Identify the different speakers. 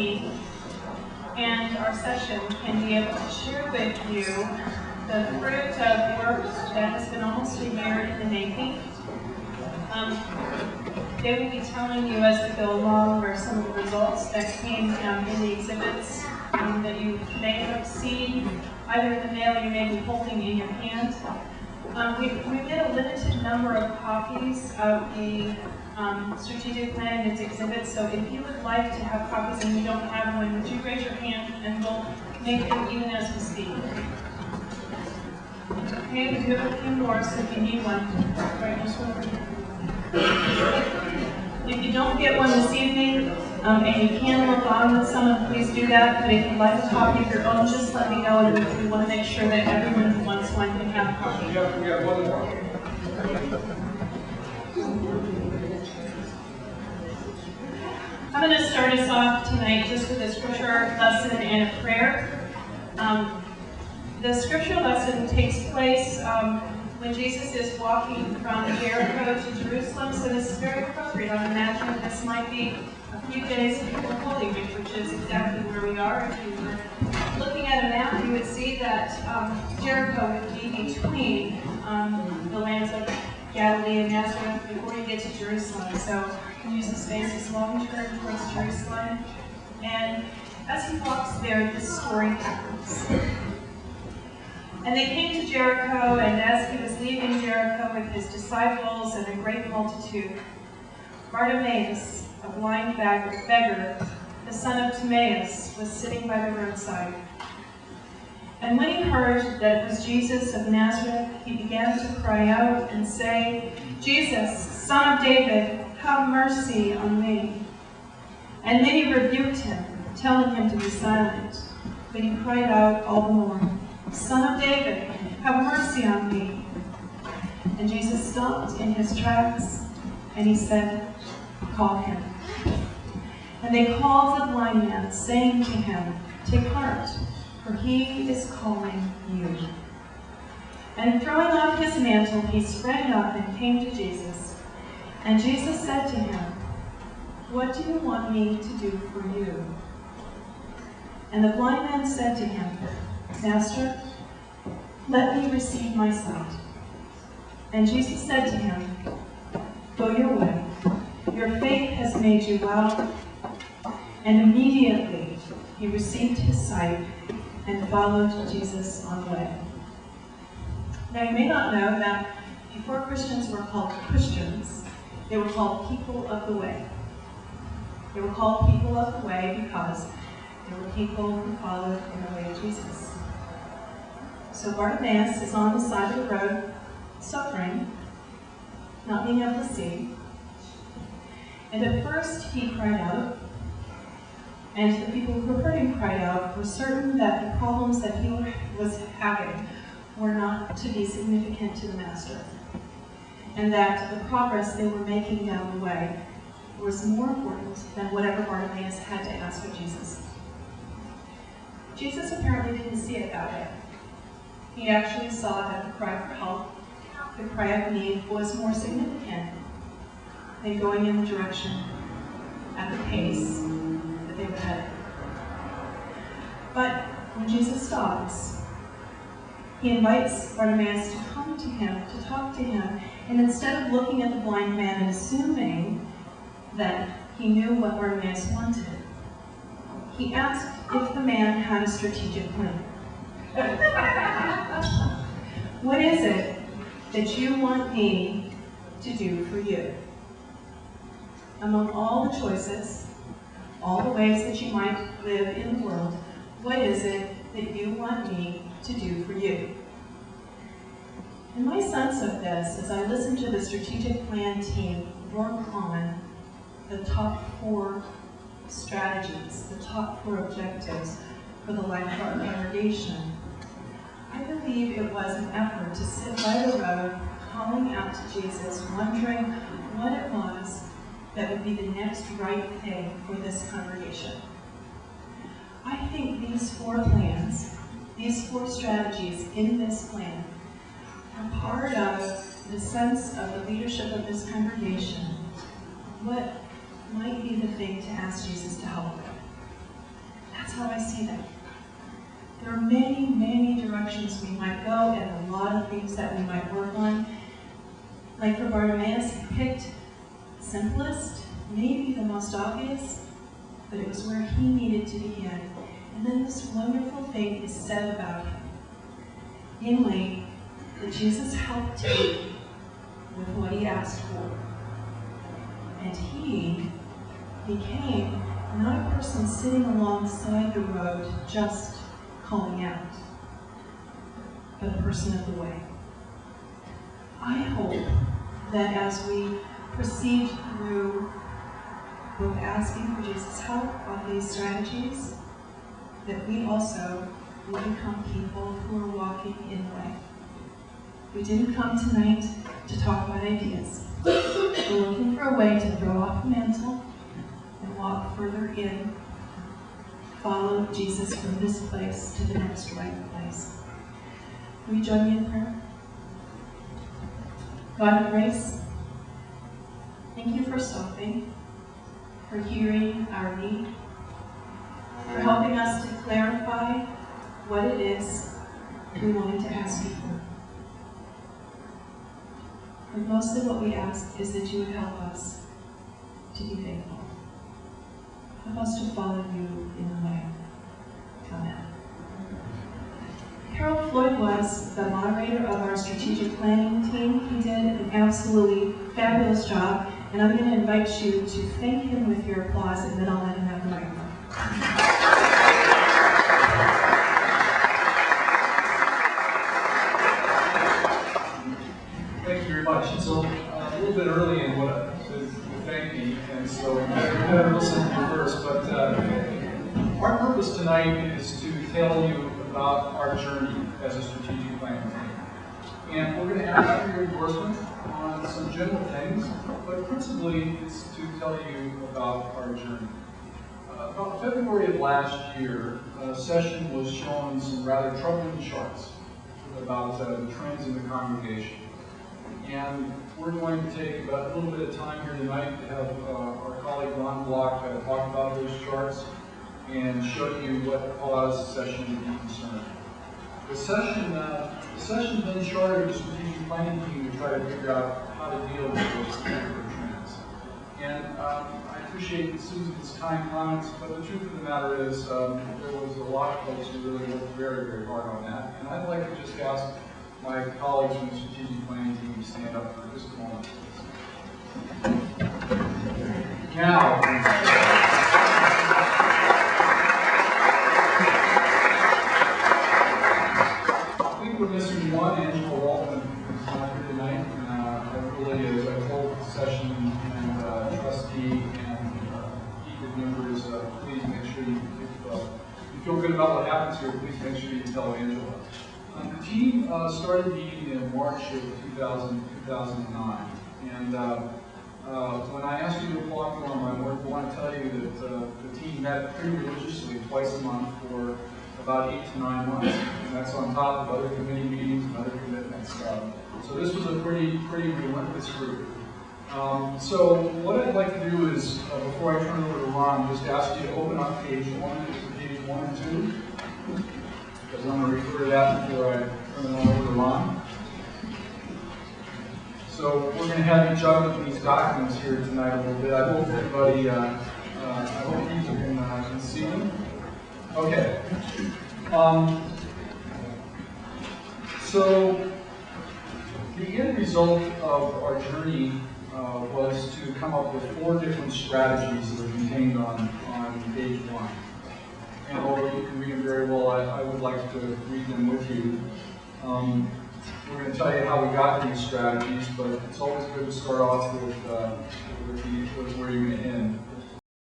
Speaker 1: team and our session can be able to share with you the fruit of work that has been almost a year in the making. They will be telling you as we go along where some of the results that came in the exhibits that you may have seen either in the mail or you may be holding in your hand. We did a limited number of copies of the strategic plan and its exhibits, so if you would like to have copies and you don't have one, would you raise your hand and we'll make them even as we speak. Okay, we do have a few more, so if you need one, right, just over here. If you don't get one this evening, and you can work on with someone, please do that. But if you'd like a copy of your own, just let me know, and we want to make sure that everyone who wants one can have a copy.
Speaker 2: We have one more.
Speaker 1: I'm going to start us off tonight just with a scripture lesson and a prayer. The scripture lesson takes place when Jesus is walking from Jericho to Jerusalem, so this is very appropriate. I imagine this might be a few days before Holy Week, which is exactly where we are. If you were looking at a map, you would see that Jericho would be between the lands of Galilee and Nazareth before you get to Jerusalem. So Jesus faces long turn towards Jerusalem, and as he walks there, this story happens. And they came to Jericho, and as he was leaving Jericho with his disciples and a great multitude, Bartimaeus, a blind beggar, the son of Timaeus, was sitting by the roadside. And when he heard that it was Jesus of Nazareth, he began to cry out and say, "Jesus, Son of David, have mercy on me." And many rebuked him, telling him to be silent. But he cried out all the more, "Son of David, have mercy on me." And Jesus stopped in his tracks, and he said, "Call him." And they called the blind man, saying to him, "Take heart, for he is calling you." And throwing off his mantle, he sprang up and came to Jesus. And Jesus said to him, "What do you want me to do for you?" And the blind man said to him, "Master, let me receive my sight." And Jesus said to him, "Go your way. Your faith has made you well." And immediately he received his sight and followed Jesus on the way. Now you may not know that before Christians were called Christians, they were called people of the way. They were called people of the way because they were people who followed in the way of Jesus. So Bartimaeus is on the side of the road, suffering, not being able to see. And at first he cried out, and the people who heard him cried out were certain that the problems that he was having were not to be significant to the Master, and that the progress they were making down the way was more important than whatever Bartimaeus had to ask of Jesus. Jesus apparently didn't see it that way. He actually saw that the cry for help, the cry of need, was more significant than going in the direction at the pace that they were headed. But when Jesus stops, he invites Bartimaeus to come to him, to talk to him, and instead of looking at the blind man and assuming that he knew what Bartimaeus wanted, he asked if the man had a strategic plan. What is it that you want me to do for you? Among all the choices, all the ways that you might live in the world, what is it that you want me to do for you? And my sense of this, as I listened to the strategic plan team work on the top 4 strategies, the top 4 objectives for the life of our congregation, I believe it was an effort to sit by the road, calling out to Jesus, wondering what it was that would be the next right thing for this congregation. I think these 4 plans, these 4 strategies in this plan, are part of the sense of the leadership of this congregation, what might be the thing to ask Jesus to help with. see that. There are many, many directions we might go and a lot of things that we might work on. Like for Bartimaeus, he picked the simplest, maybe the most obvious, but it was where he needed to begin. And then this wonderful thing is said about him. Namely, that Jesus helped him with what he asked for. And he became not a person sitting alongside the road just calling out, but a person of the way. I hope that as we proceed through both asking for Jesus' help on these strategies, that we also will become people who are walking in the way. We didn't come tonight to talk about ideas. We're looking for a way to throw off the mantle and walk further in, follow Jesus from this place to the next right place. Will you join me in prayer? God of grace, thank you for stopping, for hearing our need, for helping us to clarify what it is we wanted to ask you for. And mostly what we ask is that you would help us to be faithful. Help us to follow you in the way. Amen. Harold Floyd was the moderator of our strategic planning team. He did an absolutely fabulous job, and I'm going to invite you to thank him with your applause, and then I'll let him have the microphone.
Speaker 2: Thank you very much. It's a little bit early in what to thank me, and so I'm going to listen to you first. But our purpose tonight is to tell you about our journey as a strategic planning team. And we're going to ask for your endorsement on some general things, but principally it's to tell you about our journey. About February of last year, a session was showing some rather troubling charts about the trends in the congregation. And we're going to take about a little bit of time here tonight to have our colleague Ron Block talk about those charts and show you what caused the session to be concerned. The session then chartered a strategic planning team to try to figure out how to deal with those particular trends. And I appreciate Susan's kind comments, but the truth of the matter is there was a lot of folks who really worked very, very hard on that. And I'd like to just ask my colleagues from the strategic planning team to stand up for just a moment, please. Now, we're missing one, Angela Waltman, who's not here tonight. Really, as I told the session and trustee and EPID members, please make sure if you feel good about what happens here, please make sure you tell Angela. The team started meeting in March of 2009. And when I asked you to apply for them, I want to tell you that the team met pretty religiously twice a month for about 8 to 9 months, and that's on top of other committee meetings and other commitments. So this was a pretty relentless group. So what I'd like to do is, before I turn it over to Ron, just ask you to open up page 1 and 2, because I'm going to refer to that before I turn it over to Ron. So we're going to have you juggle these documents here tonight a little bit. I hope everybody, I hope you can see them. Okay. So the end result of our journey was to come up with 4 different strategies that are contained on page 1. And although you can read them very well, I would like to read them with you. We're going to tell you how we got these strategies, but it's always good to start off with where you're going to end.